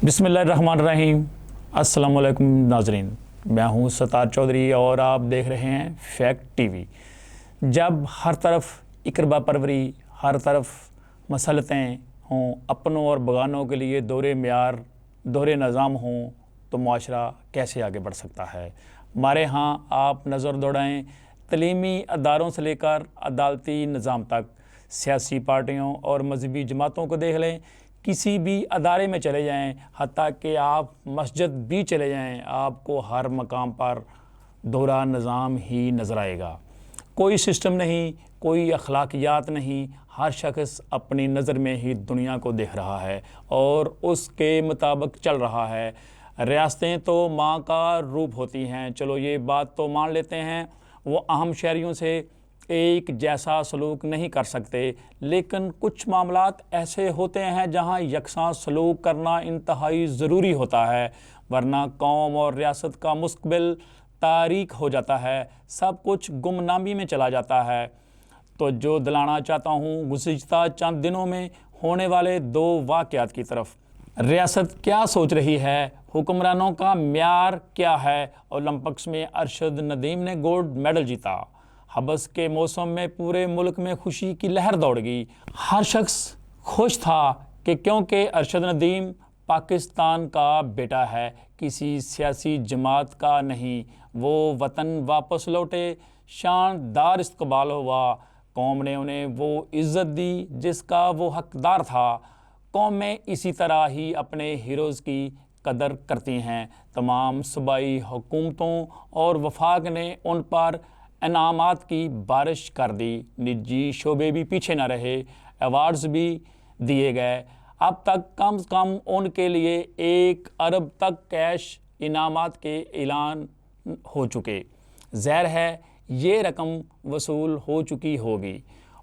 बिस्मिल्लाहिर्रहमानिर्रहीम। अस्सलाम वालेकुम नाजरीन, मैं हूं सतार चौधरी और आप देख रहे हैं फैक्ट टीवी। जब हर तरफ इकरबा परवरी, हर तरफ मसलतें हों, अपनों और बगानों के लिए दोहरे मेयार, दोहरे निज़ाम हों, तो मुआशरा कैसे आगे बढ़ सकता है। हमारे यहाँ आप नज़र दौड़ाएँ तलीमी अदारों से लेकर अदालती निज़ाम तक, सियासी पार्टियों और मजहबी जमातों को देख लें, किसी भी अदारे में चले जाएं, हत्ता कि आप मस्जिद भी चले जाएं, आपको हर मकाम पर दोहरा निज़ाम ही नज़र आएगा। कोई सिस्टम नहीं, कोई अखलाकियात नहीं, हर शख्स अपनी नज़र में ही दुनिया को देख रहा है और उसके मुताबिक चल रहा है। रियासतें तो माँ का रूप होती हैं, चलो ये बात तो मान लेते हैं, वो अहम शहरियों से एक जैसा सलूक नहीं कर सकते, लेकिन कुछ मामलात ऐसे होते हैं जहां यकसां सलूक करना इंतहाई ज़रूरी होता है, वरना कौम और रियासत का मुस्तकबिल तारीक हो जाता है, सब कुछ गुमनामी में चला जाता है। तो जो दिलाना चाहता हूँ गुज़िश्ता चंद दिनों में होने वाले दो वाक़यात की तरफ। रियासत क्या सोच रही है, हुक्मरानों का म्यार क्या है। ओलंपिक्स में अरशद नदीम ने गोल्ड मेडल जीता। हबस के मौसम में पूरे मुल्क में खुशी की लहर दौड़ गई। हर शख्स खुश था कि क्योंकि अरशद नदीम पाकिस्तान का बेटा है, किसी सियासी जमात का नहीं। वो वतन वापस लौटे, शानदार इस्तकबाल हुआ, कौम ने उन्हें वो इज़्ज़त दी जिसका वो हकदार था। कौमें इसी तरह ही अपने हीरोज़ की कदर करती हैं। तमाम सूबाई हुकूमतों और वफाक ने उन पर इनामात की बारिश कर दी। निजी शोबे भी पीछे न रहे, अवार्ड्स भी दिए गए। अब तक कम से कम उनके लिए 1 अरब तक कैश इनामात के ऐलान हो चुके। ज़ाहिर है ये रकम वसूल हो चुकी होगी।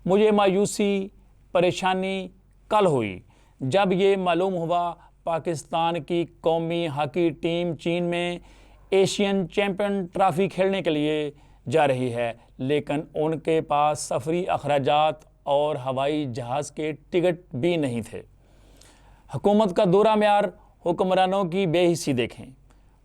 मुझे मायूसी, परेशानी कल हुई जब ये मालूम हुआ पाकिस्तान की कौमी हॉकी टीम चीन में एशियन चैम्पियन ट्रॉफी खेलने के लिए जा रही है, लेकिन उनके पास सफरी अखराजात और हवाई जहाज़ के टिकट भी नहीं थे। हुकूमत का दोहरा म्यार, हुक्मरानों की बेहिसी देखें।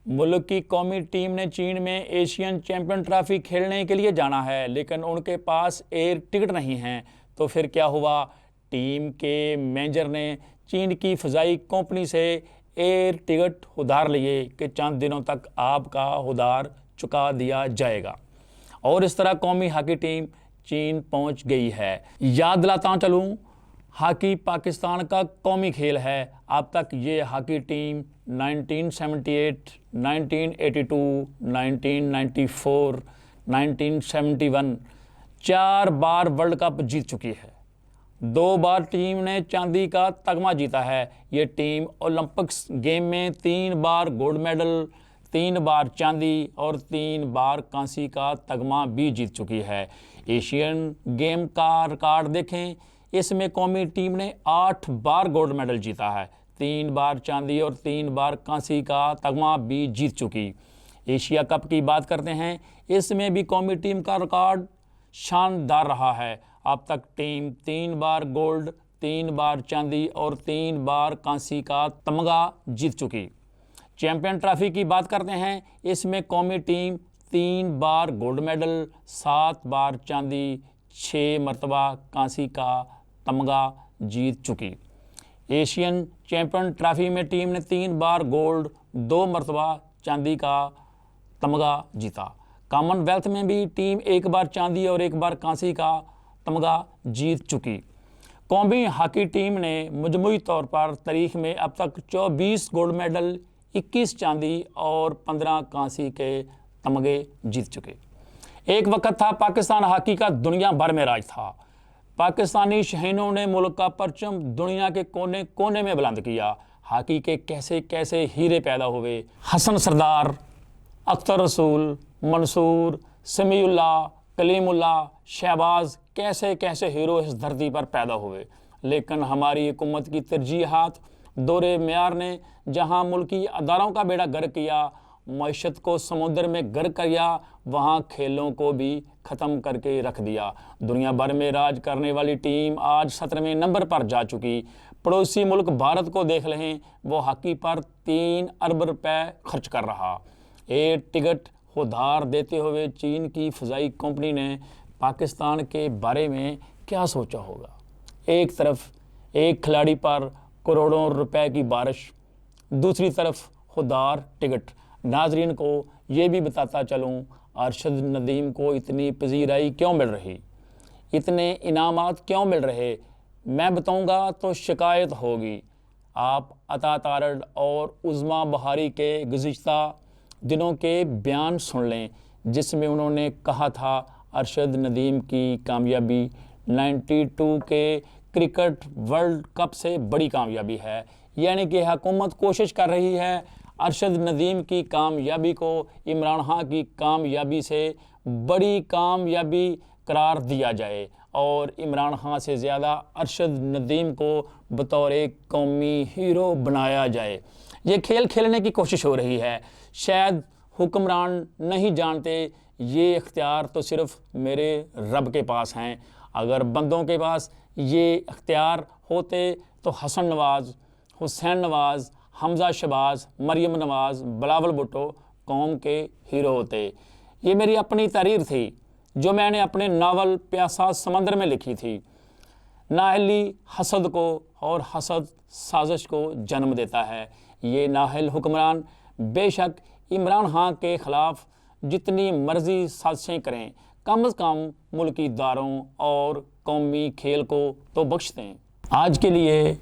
मुल्क की कौमी टीम ने चीन में एशियन चैम्पियन ट्रॉफी खेलने के लिए जाना है, लेकिन उनके पास एयर टिकट नहीं हैं। तो फिर क्या हुआ, टीम के मैनेजर ने चीन की फ़ज़ाई कंपनी से एयर टिकट उधार लिए कि चंद दिनों तक आपका उधार चुका दिया जाएगा, और इस तरह कौमी हॉकी टीम चीन पहुंच गई है। याद दिलाता चलूं, हॉकी पाकिस्तान का कौमी खेल है। अब तक ये हॉकी टीम 1978, 1982, 1994, 1971 4 बार वर्ल्ड कप जीत चुकी है। 2 बार टीम ने चांदी का तगमा जीता है। ये टीम ओलंपिक्स गेम में 3 बार गोल्ड मेडल, 3 बार चांदी और 3 बार कांसी का तगमा भी जीत चुकी है। एशियन गेम का रिकॉर्ड देखें, इसमें कौमी टीम ने 8 बार गोल्ड मेडल जीता है, 3 बार चांदी और 3 बार कांसी का तगमा भी जीत चुकी। एशिया कप की बात करते हैं, इसमें भी कौमी टीम का रिकॉर्ड शानदार रहा है। अब तक टीम 3 बार गोल्ड, 3 बार चांदी और 3 बार कांसी का तमगा जीत चुकी। चैम्पियन ट्रॉफी की बात करते हैं, इसमें कौमी टीम 3 बार गोल्ड मेडल, 7 बार चांदी, 6 मरतबा कांसी का तमगा जीत चुकी। एशियन चैम्पियन ट्रॉफी में टीम ने 3 बार गोल्ड, 2 मरतबा चांदी का तमगा जीता। कॉमनवेल्थ में भी टीम 1 बार चांदी और 1 बार कांसी का तमगा जीत चुकी। कौमी हॉकी टीम ने मजमूई तौर पर तारीख में अब तक 24 गोल्ड मेडल, 21 चांदी और 15 कांसी के तमगे जीत चुके। एक वक्त था पाकिस्तान हॉकी का दुनिया भर में राज था। पाकिस्तानी शहीनों ने मुल्क का परचम दुनिया के कोने कोने में बुलंद किया। हॉकी के कैसे कैसे हीरे पैदा हुए। हसन सरदार, अख्तर रसूल, मंसूर, समीउल्लाह, कलीमुल्लाह, शहबाज, कैसे कैसे हीरो इस धरती पर पैदा हुए। लेकिन हमारी हुकूमत की तरजीहात, दोहरे म्यार ने जहां मुल्की अदारों का बेड़ा गर्क किया, मईशत को समुद्र में गर्क किया, वहां खेलों को भी ख़त्म करके रख दिया। दुनिया भर में राज करने वाली टीम आज 17वें नंबर पर जा चुकी। पड़ोसी मुल्क भारत को देख लें, वो हॉकी पर 3 अरब रुपए खर्च कर रहा। एयर टिकट उधार देते हुए चीन की फ़ज़ाई कंपनी ने पाकिस्तान के बारे में क्या सोचा होगा। एक तरफ एक खिलाड़ी पर करोड़ों रुपए की बारिश, दूसरी तरफ उधार टिकट। नाजरीन को ये भी बताता चलूँ, अरशद नदीम को इतनी पजीराई क्यों मिल रही, इतने इनामात क्यों मिल रहे, मैं बताऊंगा तो शिकायत होगी। आप अता तारड़ और उज़मा बहारी के गुज़िश्ता दिनों के बयान सुन लें, जिसमें उन्होंने कहा था अरशद नदीम की कामयाबी 92 के क्रिकेट वर्ल्ड कप से बड़ी कामयाबी है। यानी कि हुकूमत कोशिश कर रही है अरशद नदीम की कामयाबी को इमरान खान की कामयाबी से बड़ी कामयाबी करार दिया जाए और इमरान खान से ज़्यादा अरशद नदीम को बतौर एक कौमी हीरो बनाया जाए। ये खेल खेलने की कोशिश हो रही है। शायद हुक्मरान नहीं जानते ये इख्तियार तो सिर्फ मेरे रब के पास हैं। अगर बंदों के पास ये इख्तियार होते तो हसन नवाज़, हुसैन नवाज़, हमज़ा शहबाज, मरियम नवाज़, बिलावल भुट्टो कौम के हीरो होते। ये मेरी अपनी तहरीर थी जो मैंने अपने नावल प्यासा समंदर में लिखी थी। नाअहली हसद को और हसद साजिश को जन्म देता है। ये नाअहल हुक्मरान बेशक इमरान खान के ख़िलाफ़ जितनी मर्ज़ी साजिशें करें, कम से कम मुल्की दारों और कौमी खेल को तो बख्श दें। आज के लिए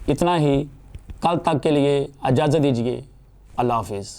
इतना ही, कल तक के लिए इजाज़त दीजिए। अल्लाह हाफ़िज़।